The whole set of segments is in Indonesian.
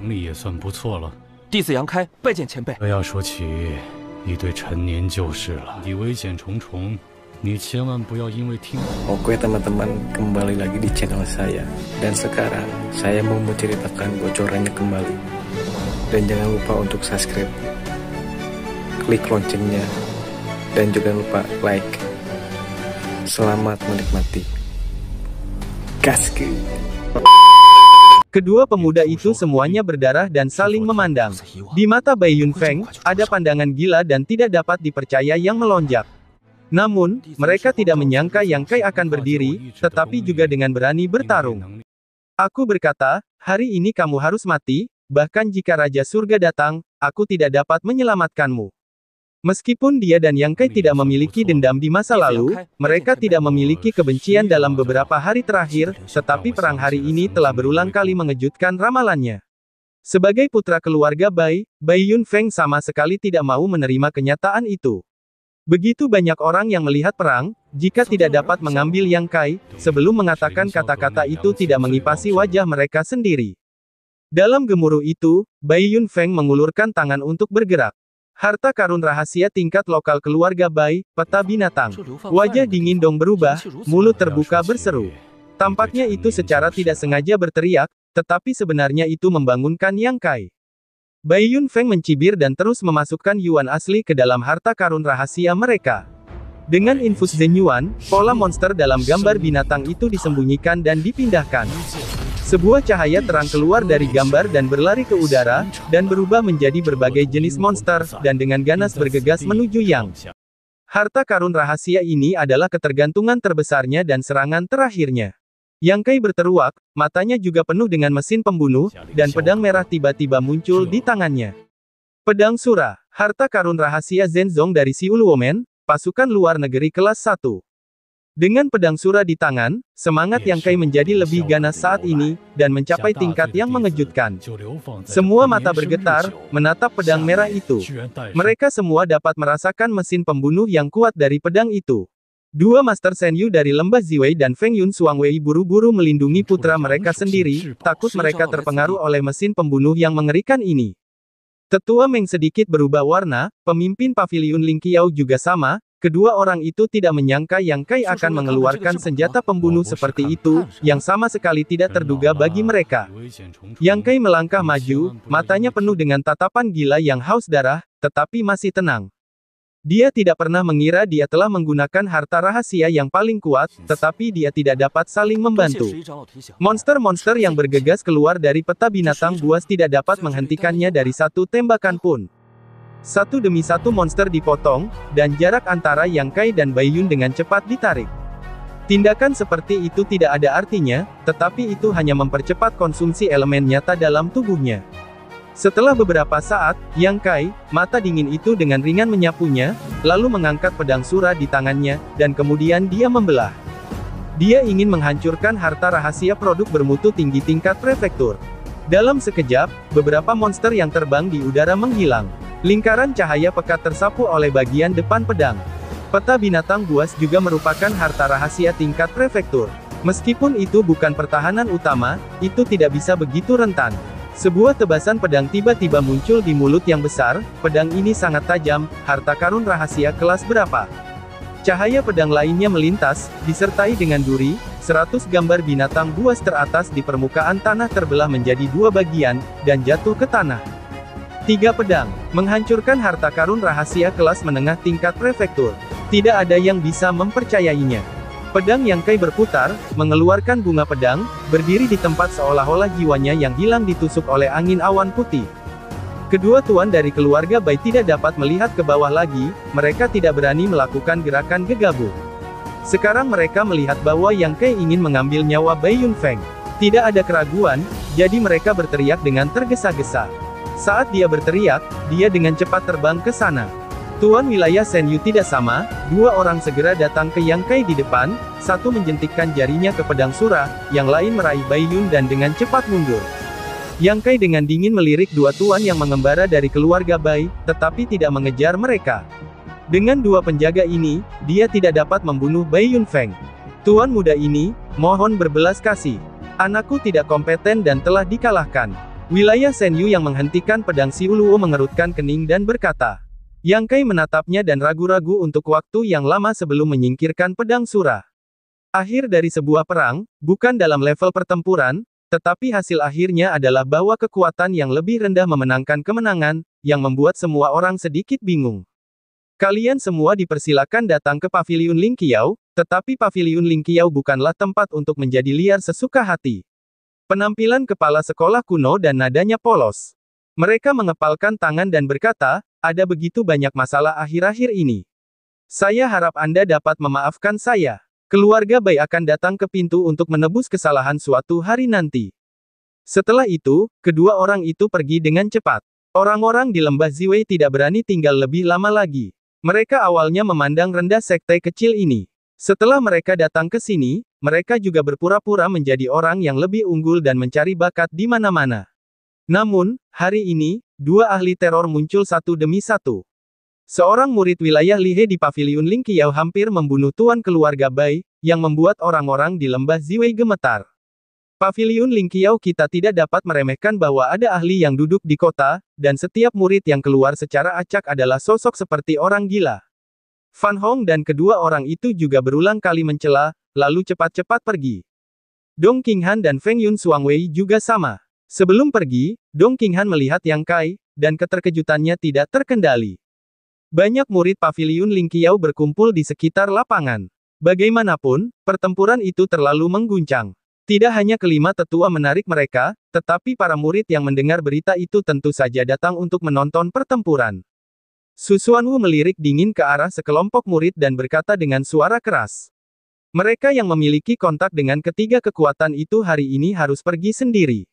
能力也算不错了。弟子杨开拜见前辈。这要说起一对陈年旧事了，你危险重重，你千万不要因为听。Oke teman-teman, kembali lagi di channel saya. Dan sekarang saya mau menceritakan bocorannya kembali. Dan jangan lupa untuk subscribe, klik loncengnya, dan juga lupa like. Selamat menikmati. Gaskeun. Kedua pemuda itu semuanya berdarah dan saling memandang. Di mata Bai Yunfeng, ada pandangan gila dan tidak dapat dipercaya yang melonjak. Namun, mereka tidak menyangka Yang Kai akan berdiri, tetapi juga dengan berani bertarung. Aku berkata, hari ini kamu harus mati, bahkan jika Raja Surga datang, aku tidak dapat menyelamatkanmu. Meskipun dia dan Yang Kai tidak memiliki dendam di masa lalu, mereka tidak memiliki kebencian dalam beberapa hari terakhir, tetapi perang hari ini telah berulang kali mengejutkan ramalannya. Sebagai putra keluarga Bai Yunfeng sama sekali tidak mau menerima kenyataan itu. Begitu banyak orang yang melihat perang, jika tidak dapat mengambil Yang Kai, sebelum mengatakan kata-kata itu tidak mengipasi wajah mereka sendiri. Dalam gemuruh itu, Bai Yunfeng mengulurkan tangan untuk bergerak. Harta karun rahasia tingkat lokal keluarga Bai, peta binatang. Wajah dingin Dong berubah, mulut terbuka berseru. Tampaknya itu secara tidak sengaja berteriak, tetapi sebenarnya itu membangunkan Yang Kai. Bai Yunfeng mencibir dan terus memasukkan yuan asli ke dalam harta karun rahasia mereka. Dengan infus Zen Yuan, pola monster dalam gambar binatang itu disembunyikan dan dipindahkan. Sebuah cahaya terang keluar dari gambar dan berlari ke udara, dan berubah menjadi berbagai jenis monster, dan dengan ganas bergegas menuju Yang. Harta karun rahasia ini adalah ketergantungan terbesarnya dan serangan terakhirnya. Yang Kai berteruak, matanya juga penuh dengan mesin pembunuh, dan pedang merah tiba-tiba muncul di tangannya. Pedang Sura, harta karun rahasia Zenzong dari Siul Women, pasukan luar negeri kelas 1. Dengan pedang Sura di tangan, semangat Yang Kai menjadi lebih ganas saat ini, dan mencapai tingkat yang mengejutkan. Semua mata bergetar, menatap pedang merah itu. Mereka semua dapat merasakan mesin pembunuh yang kuat dari pedang itu. Dua Master Senyu dari Lembah Ziwei dan Feng Yun Suangwei buru-buru melindungi putra mereka sendiri, takut mereka terpengaruh oleh mesin pembunuh yang mengerikan ini. Tetua Meng sedikit berubah warna, pemimpin paviliun Ling Qiao juga sama. Kedua orang itu tidak menyangka Yang Kai akan mengeluarkan senjata pembunuh seperti itu, yang sama sekali tidak terduga bagi mereka. Yang Kai melangkah maju, matanya penuh dengan tatapan gila yang haus darah, tetapi masih tenang. Dia tidak pernah mengira dia telah menggunakan harta rahasia yang paling kuat, tetapi dia tidak dapat saling membantu. Monster-monster yang bergegas keluar dari peta binatang buas tidak dapat menghentikannya dari satu tembakan pun. Satu demi satu monster dipotong, dan jarak antara Yang Kai dan Bai Yun dengan cepat ditarik. Tindakan seperti itu tidak ada artinya, tetapi itu hanya mempercepat konsumsi elemen nyata dalam tubuhnya. Setelah beberapa saat, Yang Kai, mata dingin itu dengan ringan menyapunya, lalu mengangkat pedang Sura di tangannya, dan kemudian dia membelah. Dia ingin menghancurkan harta rahasia produk bermutu tinggi tingkat prefektur. Dalam sekejap, beberapa monster yang terbang di udara menghilang. Lingkaran cahaya pekat tersapu oleh bagian depan pedang. Peta binatang buas juga merupakan harta rahasia tingkat prefektur. Meskipun itu bukan pertahanan utama, itu tidak bisa begitu rentan. Sebuah tebasan pedang tiba-tiba muncul di mulut yang besar, pedang ini sangat tajam, harta karun rahasia kelas berapa? Cahaya pedang lainnya melintas, disertai dengan duri, 100 gambar binatang buas teratas di permukaan tanah terbelah menjadi dua bagian, dan jatuh ke tanah. 3 pedang, menghancurkan harta karun rahasia kelas menengah tingkat prefektur. Tidak ada yang bisa mempercayainya. Pedang Yang Kai berputar, mengeluarkan bunga pedang, berdiri di tempat seolah-olah jiwanya yang hilang ditusuk oleh angin awan putih. Kedua tuan dari keluarga Bai tidak dapat melihat ke bawah lagi, mereka tidak berani melakukan gerakan gegabah. Sekarang mereka melihat bahwa Yang Kai ingin mengambil nyawa Bai Yunfeng. Tidak ada keraguan, jadi mereka berteriak dengan tergesa-gesa. Saat dia berteriak, dia dengan cepat terbang ke sana. Tuan wilayah Senyu tidak sama, dua orang segera datang ke Yang Kai di depan, satu menjentikkan jarinya ke pedang Sura, yang lain meraih Bai Yun dan dengan cepat mundur. Yang Kai dengan dingin melirik dua tuan yang mengembara dari keluarga Bai, tetapi tidak mengejar mereka. Dengan dua penjaga ini, dia tidak dapat membunuh Bai Yunfeng. Tuan muda ini, mohon berbelas kasih. Anakku tidak kompeten dan telah dikalahkan. Wilayah Senyu yang menghentikan pedang si Uluo mengerutkan kening dan berkata. Yang Kai menatapnya dan ragu-ragu untuk waktu yang lama sebelum menyingkirkan pedang surah. Akhir dari sebuah perang, bukan dalam level pertempuran, tetapi hasil akhirnya adalah bahwa kekuatan yang lebih rendah memenangkan kemenangan, yang membuat semua orang sedikit bingung. Kalian semua dipersilakan datang ke Paviliun Lingqiao, tetapi Paviliun Lingqiao bukanlah tempat untuk menjadi liar sesuka hati. Penampilan kepala sekolah kuno dan nadanya polos. Mereka mengepalkan tangan dan berkata, ada begitu banyak masalah akhir-akhir ini. Saya harap Anda dapat memaafkan saya. Keluarga Bai akan datang ke pintu untuk menebus kesalahan suatu hari nanti. Setelah itu, kedua orang itu pergi dengan cepat. Orang-orang di lembah Ziwei tidak berani tinggal lebih lama lagi. Mereka awalnya memandang rendah sekte kecil ini. Setelah mereka datang ke sini, mereka juga berpura-pura menjadi orang yang lebih unggul dan mencari bakat di mana-mana. Namun, hari ini, dua ahli teror muncul satu demi satu. Seorang murid wilayah Lihe di Paviliun Lingqiao hampir membunuh tuan keluarga Bai, yang membuat orang-orang di lembah Ziwei gemetar. Paviliun Lingqiao kita tidak dapat meremehkan bahwa ada ahli yang duduk di kota, dan setiap murid yang keluar secara acak adalah sosok seperti orang gila. Fan Hong dan kedua orang itu juga berulang kali mencela, lalu cepat-cepat pergi. Dong Qinghan dan Feng Yun Suangwei juga sama. Sebelum pergi, Dong Qinghan melihat Yang Kai, dan keterkejutannya tidak terkendali. Banyak murid Paviliun Lingqiao berkumpul di sekitar lapangan. Bagaimanapun, pertempuran itu terlalu mengguncang. Tidak hanya kelima tetua menarik mereka, tetapi para murid yang mendengar berita itu tentu saja datang untuk menonton pertempuran. Su Xuanwu melirik dingin ke arah sekelompok murid dan berkata dengan suara keras. Mereka yang memiliki kontak dengan ketiga kekuatan itu hari ini harus pergi sendiri.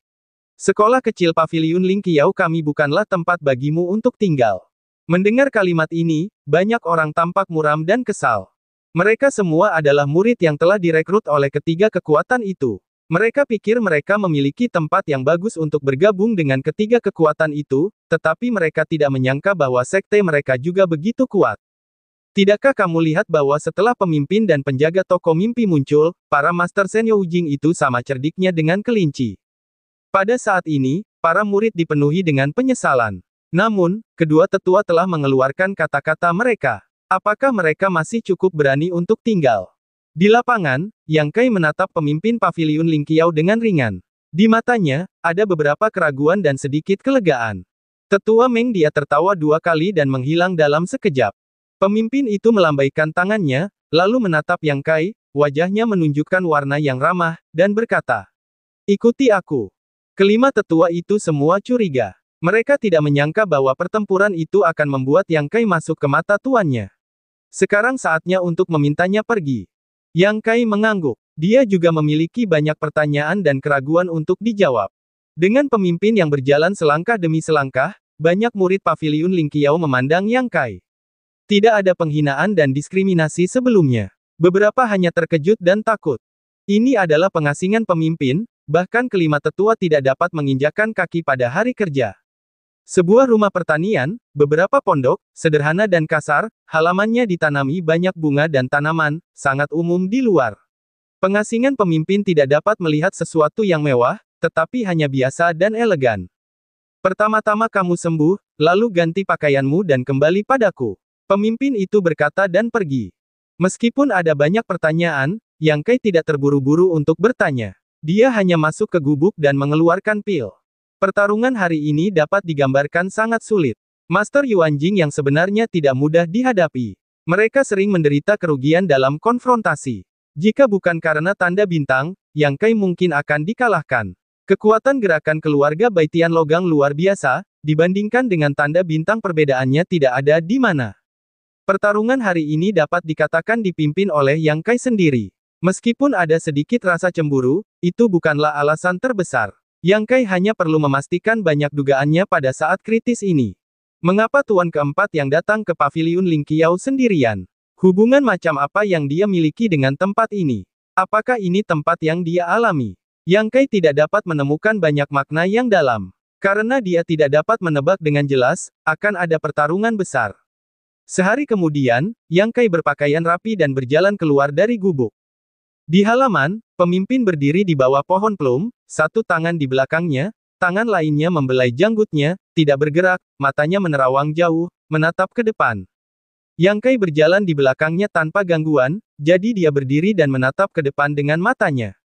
Sekolah kecil Paviliun Lingqiao kami bukanlah tempat bagimu untuk tinggal. Mendengar kalimat ini, banyak orang tampak muram dan kesal. Mereka semua adalah murid yang telah direkrut oleh ketiga kekuatan itu. Mereka pikir mereka memiliki tempat yang bagus untuk bergabung dengan ketiga kekuatan itu, tetapi mereka tidak menyangka bahwa sekte mereka juga begitu kuat. Tidakkah kamu lihat bahwa setelah pemimpin dan penjaga toko mimpi muncul, para Master Senyo Ujing itu sama cerdiknya dengan kelinci. Pada saat ini, para murid dipenuhi dengan penyesalan. Namun, kedua tetua telah mengeluarkan kata-kata mereka. Apakah mereka masih cukup berani untuk tinggal? Di lapangan, Yang Kai menatap pemimpin Paviliun Lingqiao dengan ringan. Di matanya, ada beberapa keraguan dan sedikit kelegaan. Tetua Meng dia tertawa dua kali dan menghilang dalam sekejap. Pemimpin itu melambaikan tangannya, lalu menatap Yang Kai, wajahnya menunjukkan warna yang ramah, dan berkata, "Ikuti aku." Kelima tetua itu semua curiga. Mereka tidak menyangka bahwa pertempuran itu akan membuat Yang Kai masuk ke mata tuannya. Sekarang saatnya untuk memintanya pergi. Yang Kai mengangguk. Dia juga memiliki banyak pertanyaan dan keraguan untuk dijawab. Dengan pemimpin yang berjalan selangkah demi selangkah, banyak murid Paviliun Lingqiao memandang Yang Kai. Tidak ada penghinaan dan diskriminasi sebelumnya. Beberapa hanya terkejut dan takut. Ini adalah pengasingan pemimpin, bahkan kelima tetua tidak dapat menginjakkan kaki pada hari kerja. Sebuah rumah pertanian, beberapa pondok, sederhana dan kasar, halamannya ditanami banyak bunga dan tanaman, sangat umum di luar. Pengasingan pemimpin tidak dapat melihat sesuatu yang mewah, tetapi hanya biasa dan elegan. Pertama-tama kamu sembuh, lalu ganti pakaianmu dan kembali padaku. Pemimpin itu berkata dan pergi. Meskipun ada banyak pertanyaan, Yang Kai tidak terburu-buru untuk bertanya. Dia hanya masuk ke gubuk dan mengeluarkan pil. Pertarungan hari ini dapat digambarkan sangat sulit. Master Yuanjing yang sebenarnya tidak mudah dihadapi. Mereka sering menderita kerugian dalam konfrontasi. Jika bukan karena tanda bintang, Yang Kai mungkin akan dikalahkan. Kekuatan gerakan keluarga Baitian Logang luar biasa, dibandingkan dengan tanda bintang perbedaannya tidak ada di mana. Pertarungan hari ini dapat dikatakan dipimpin oleh Yang Kai sendiri. Meskipun ada sedikit rasa cemburu, itu bukanlah alasan terbesar. Yang Kai hanya perlu memastikan banyak dugaannya pada saat kritis ini. Mengapa tuan keempat yang datang ke Paviliun Lingqiao sendirian? Hubungan macam apa yang dia miliki dengan tempat ini? Apakah ini tempat yang dia alami? Yang Kai tidak dapat menemukan banyak makna yang dalam. Karena dia tidak dapat menebak dengan jelas, akan ada pertarungan besar. Sehari kemudian, Yang Kai berpakaian rapi dan berjalan keluar dari gubuk. Di halaman, pemimpin berdiri di bawah pohon plum, satu tangan di belakangnya, tangan lainnya membelai janggutnya, tidak bergerak, matanya menerawang jauh, menatap ke depan. Yang Kai berjalan di belakangnya tanpa gangguan, jadi dia berdiri dan menatap ke depan dengan matanya.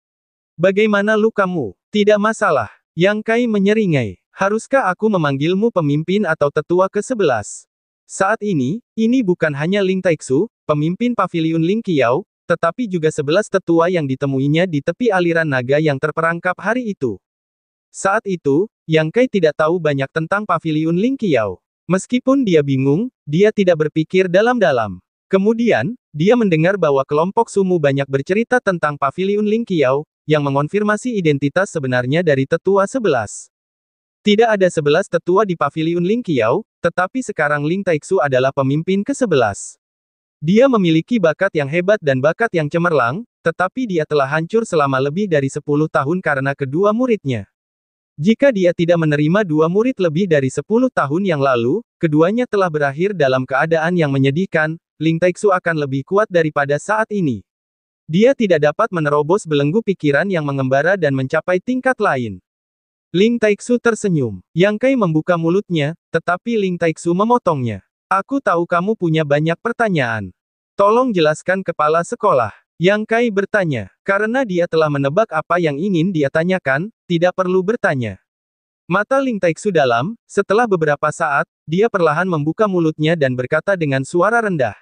Bagaimana lukamu? Tidak masalah. Yang Kai menyeringai. Haruskah aku memanggilmu pemimpin atau tetua ke-11? Saat ini bukan hanya Ling Taixu, pemimpin paviliun Ling Qiao, tetapi juga 11 tetua yang ditemuinya di tepi aliran naga yang terperangkap hari itu. Saat itu, Yang Kai tidak tahu banyak tentang paviliun Ling Qiao. Meskipun dia bingung, dia tidak berpikir dalam-dalam. Kemudian, dia mendengar bahwa kelompok sumu banyak bercerita tentang paviliun Ling Qiao, yang mengonfirmasi identitas sebenarnya dari tetua 11. Tidak ada 11 tetua di paviliun Ling Qiao, tetapi sekarang Ling Taixu adalah pemimpin ke-11. Dia memiliki bakat yang hebat dan bakat yang cemerlang, tetapi dia telah hancur selama lebih dari 10 tahun karena kedua muridnya. Jika dia tidak menerima 2 murid lebih dari 10 tahun yang lalu, keduanya telah berakhir dalam keadaan yang menyedihkan, Ling Taixu akan lebih kuat daripada saat ini. Dia tidak dapat menerobos belenggu pikiran yang mengembara dan mencapai tingkat lain. Ling Taixu tersenyum. Yang Kai membuka mulutnya, tetapi Ling Taixu memotongnya. Aku tahu kamu punya banyak pertanyaan. Tolong jelaskan kepala sekolah. Yang Kai bertanya, karena dia telah menebak apa yang ingin dia tanyakan, tidak perlu bertanya. Mata Ling Taixu dalam, setelah beberapa saat, dia perlahan membuka mulutnya dan berkata dengan suara rendah.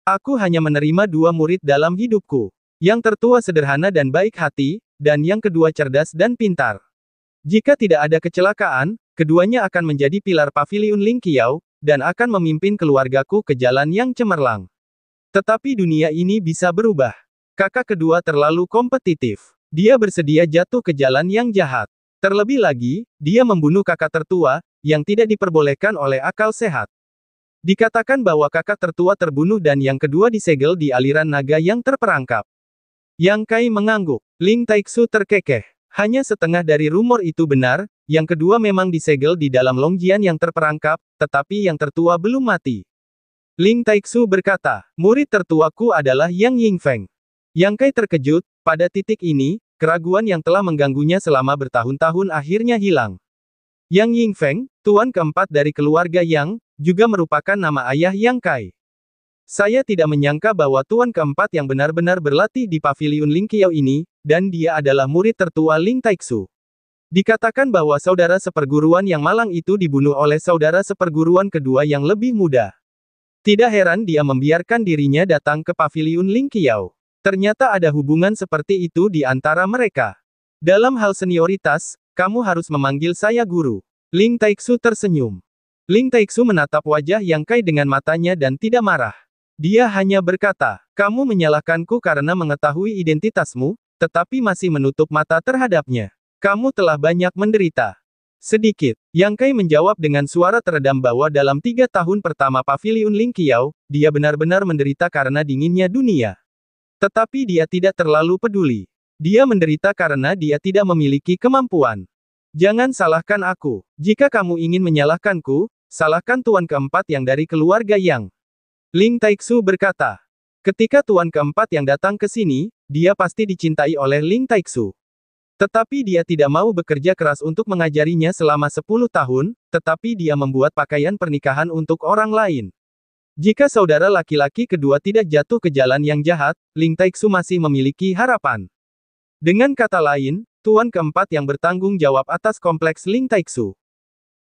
Aku hanya menerima 2 murid dalam hidupku. Yang tertua sederhana dan baik hati, dan yang kedua cerdas dan pintar. Jika tidak ada kecelakaan, keduanya akan menjadi pilar paviliun Ling Qiao, dan akan memimpin keluargaku ke jalan yang cemerlang. Tetapi dunia ini bisa berubah. Kakak kedua terlalu kompetitif. Dia bersedia jatuh ke jalan yang jahat. Terlebih lagi, dia membunuh kakak tertua, yang tidak diperbolehkan oleh akal sehat. Dikatakan bahwa kakak tertua terbunuh dan yang kedua disegel di aliran naga yang terperangkap. Yang Kai mengangguk. Ling Taixu terkekeh. Hanya setengah dari rumor itu benar, yang kedua memang disegel di dalam Longjian yang terperangkap, tetapi yang tertua belum mati. Ling Taixu berkata, murid tertuaku adalah Yang Yingfeng. Yang Kai terkejut, pada titik ini, keraguan yang telah mengganggunya selama bertahun-tahun akhirnya hilang. Yang Yingfeng, tuan keempat dari keluarga Yang, juga merupakan nama ayah Yang Kai. Saya tidak menyangka bahwa tuan keempat yang benar-benar berlatih di paviliun Ling Qiao ini, dan dia adalah murid tertua Ling Taixu. Dikatakan bahwa saudara seperguruan yang malang itu dibunuh oleh saudara seperguruan kedua yang lebih muda. Tidak heran dia membiarkan dirinya datang ke paviliun Ling Qiao. Ternyata ada hubungan seperti itu di antara mereka. Dalam hal senioritas, kamu harus memanggil saya guru. Ling Taixu tersenyum. Ling Taixu menatap wajah Yang Kai dengan matanya dan tidak marah. Dia hanya berkata, kamu menyalahkanku karena mengetahui identitasmu, tetapi masih menutup mata terhadapnya. Kamu telah banyak menderita. Sedikit. Yang Kai menjawab dengan suara teredam bahwa dalam 3 tahun pertama paviliun Ling Qiao, dia benar-benar menderita karena dinginnya dunia. Tetapi dia tidak terlalu peduli. Dia menderita karena dia tidak memiliki kemampuan. Jangan salahkan aku. Jika kamu ingin menyalahkanku, salahkan tuan keempat yang dari keluarga Yang. Ling Taixu berkata. Ketika tuan keempat yang datang ke sini, dia pasti dicintai oleh Ling Taixu. Tetapi dia tidak mau bekerja keras untuk mengajarinya selama 10 tahun, tetapi dia membuat pakaian pernikahan untuk orang lain. Jika saudara laki-laki kedua tidak jatuh ke jalan yang jahat, Ling Taixu masih memiliki harapan. Dengan kata lain, tuan keempat yang bertanggung jawab atas kompleks Ling Taixu.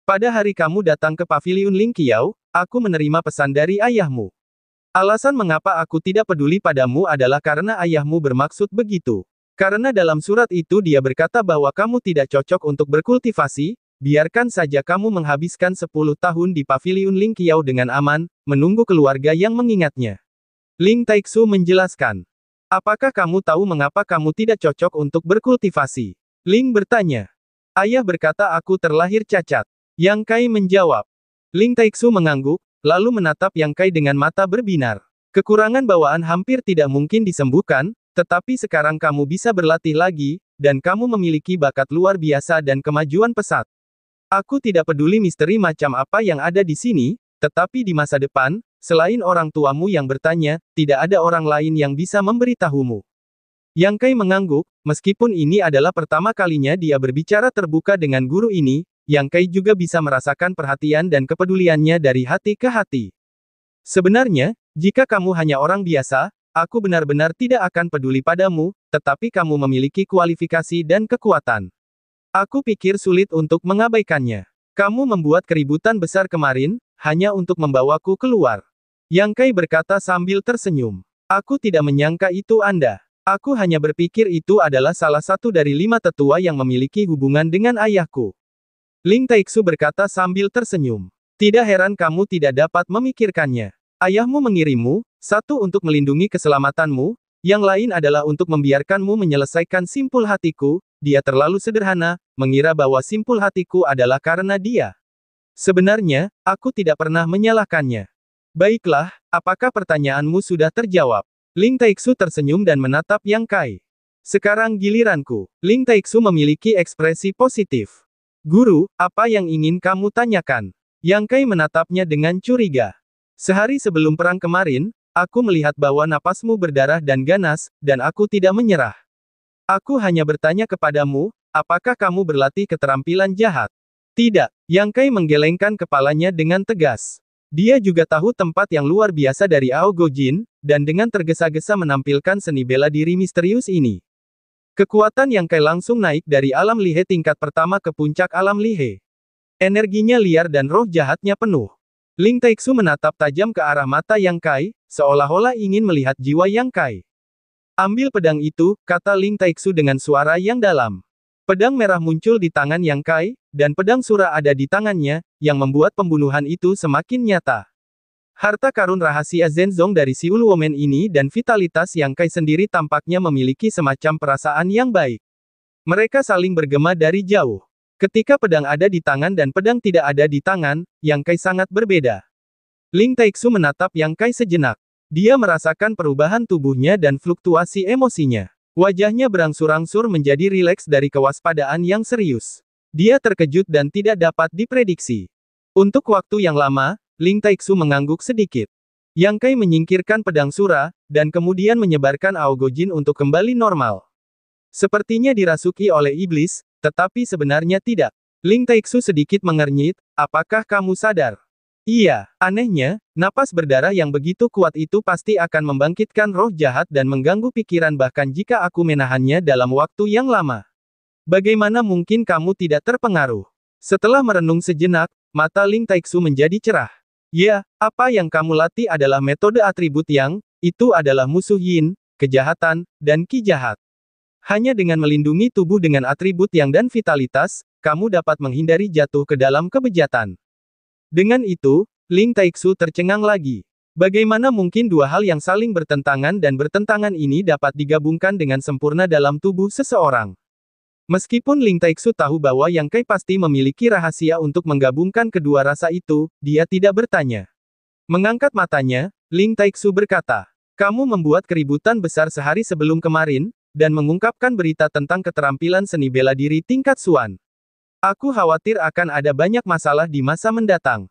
Pada hari kamu datang ke paviliun Ling Qiao, aku menerima pesan dari ayahmu. Alasan mengapa aku tidak peduli padamu adalah karena ayahmu bermaksud begitu. Karena dalam surat itu dia berkata bahwa kamu tidak cocok untuk berkultivasi, biarkan saja kamu menghabiskan 10 tahun di paviliun Ling Qiao dengan aman, menunggu keluarga yang mengingatnya. Ling Taixu menjelaskan. Apakah kamu tahu mengapa kamu tidak cocok untuk berkultivasi? Ling bertanya. Ayah berkata aku terlahir cacat. Yang Kai menjawab. Ling Taixu mengangguk, lalu menatap Yang Kai dengan mata berbinar. Kekurangan bawaan hampir tidak mungkin disembuhkan, tetapi sekarang kamu bisa berlatih lagi, dan kamu memiliki bakat luar biasa dan kemajuan pesat. Aku tidak peduli misteri macam apa yang ada di sini, tetapi di masa depan, selain orang tuamu yang bertanya, tidak ada orang lain yang bisa memberitahumu. Yang Kai mengangguk, meskipun ini adalah pertama kalinya dia berbicara terbuka dengan guru ini, Yang Kai juga bisa merasakan perhatian dan kepeduliannya dari hati ke hati. Sebenarnya, jika kamu hanya orang biasa, aku benar-benar tidak akan peduli padamu, tetapi kamu memiliki kualifikasi dan kekuatan. Aku pikir sulit untuk mengabaikannya. Kamu membuat keributan besar kemarin, hanya untuk membawaku keluar. Yang Kai berkata sambil tersenyum. Aku tidak menyangka itu Anda. Aku hanya berpikir itu adalah salah satu dari 5 tetua yang memiliki hubungan dengan ayahku. Ling Taixu berkata sambil tersenyum. Tidak heran kamu tidak dapat memikirkannya. Ayahmu mengirimmu, satu untuk melindungi keselamatanmu, yang lain adalah untuk membiarkanmu menyelesaikan simpul hatiku. Dia terlalu sederhana, mengira bahwa simpul hatiku adalah karena dia. Sebenarnya, aku tidak pernah menyalahkannya. Baiklah, apakah pertanyaanmu sudah terjawab? Ling Taixu tersenyum dan menatap Yang Kai. Sekarang giliranku. Ling Taixu memiliki ekspresi positif. Guru, apa yang ingin kamu tanyakan? Yang Kai menatapnya dengan curiga. Sehari sebelum perang kemarin, aku melihat bahwa napasmu berdarah dan ganas, dan aku tidak menyerah. Aku hanya bertanya kepadamu, apakah kamu berlatih keterampilan jahat? Tidak. Yang Kai menggelengkan kepalanya dengan tegas. Dia juga tahu tempat yang luar biasa dari Aogojin, dan dengan tergesa-gesa menampilkan seni bela diri misterius ini. Kekuatan Yang Kai langsung naik dari alam lihe tingkat pertama ke puncak alam lihe. Energinya liar dan roh jahatnya penuh. Ling Taixu menatap tajam ke arah mata Yang Kai, seolah-olah ingin melihat jiwa Yang Kai. Ambil pedang itu, kata Ling Taixu dengan suara yang dalam. Pedang merah muncul di tangan Yang Kai, dan pedang surah ada di tangannya, yang membuat pembunuhan itu semakin nyata. Harta karun rahasia Zenzong dari Siul Woman ini dan vitalitas Yang Kai sendiri tampaknya memiliki semacam perasaan yang baik. Mereka saling bergema dari jauh. Ketika pedang ada di tangan dan pedang tidak ada di tangan, Yang Kai sangat berbeda. Ling Taixu menatap Yang Kai sejenak. Dia merasakan perubahan tubuhnya dan fluktuasi emosinya. Wajahnya berangsur-angsur menjadi rileks dari kewaspadaan yang serius. Dia terkejut dan tidak dapat diprediksi. Untuk waktu yang lama, Ling Taixu mengangguk sedikit. Yang Kai menyingkirkan pedang surah, dan kemudian menyebarkan Aogojin untuk kembali normal. Sepertinya dirasuki oleh iblis, tetapi sebenarnya tidak. Ling Taixu sedikit mengernyit, apakah kamu sadar? Iya, anehnya, napas berdarah yang begitu kuat itu pasti akan membangkitkan roh jahat dan mengganggu pikiran bahkan jika aku menahannya dalam waktu yang lama. Bagaimana mungkin kamu tidak terpengaruh? Setelah merenung sejenak, mata Ling Taixu menjadi cerah. Ya, apa yang kamu latih adalah metode atribut yang, itu adalah musuh yin, kejahatan, dan ki jahat. Hanya dengan melindungi tubuh dengan atribut yang dan vitalitas, kamu dapat menghindari jatuh ke dalam kebejatan. Dengan itu, Ling Taixu tercengang lagi. Bagaimana mungkin dua hal yang saling bertentangan dan bertentangan ini dapat digabungkan dengan sempurna dalam tubuh seseorang? Meskipun Ling Taixu tahu bahwa Yang Kai pasti memiliki rahasia untuk menggabungkan kedua rasa itu, dia tidak bertanya. Mengangkat matanya, Ling Taixu berkata, kamu membuat keributan besar sehari sebelum kemarin, dan mengungkapkan berita tentang keterampilan seni bela diri tingkat Suan. Aku khawatir akan ada banyak masalah di masa mendatang.